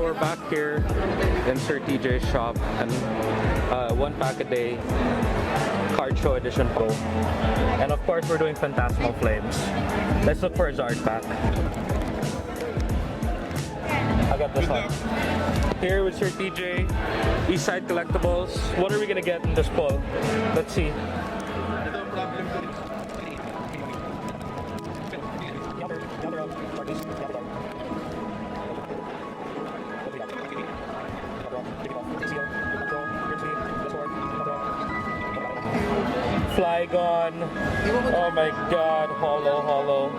we're back here in Sir TJ's shop, and 1 pack a day card show edition po. And of course we're doing Phantasmal Flames. Let's look for a Zard pack. I got this one. Here with Sir TJ, Eastside Collectibles. What are we gonna get in this pull? Let's see. Flygon. Oh my god, hollow.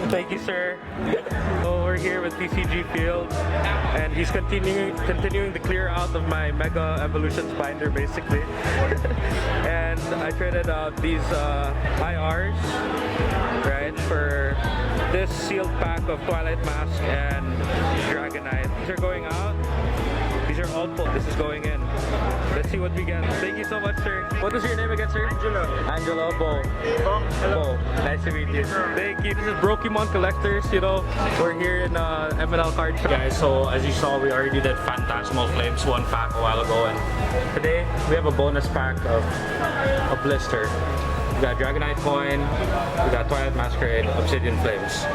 Thank you, sir. So we're here with TCG Field, and he's continuing to clear out of my Mega Evolutions binder, basically. And I traded out these IRs, right, for this sealed pack of Twilight Mask and Dragonite. These are going out. These are all full. This is going in. Let's see what we get. Thank you so much, sir. What was your name again, sir? Angelo. Angelo, Bo. Bo. Nice to meet you. Thank you. This is Brokemon Collectors, you know. We're here in MNL Card Shop. Guys, so as you saw, we already did Phantasmal Flames 1 pack a while ago, and today we have a bonus pack of a blister. We got Dragonite Coin, we got Twilight Masquerade, Obsidian Flames.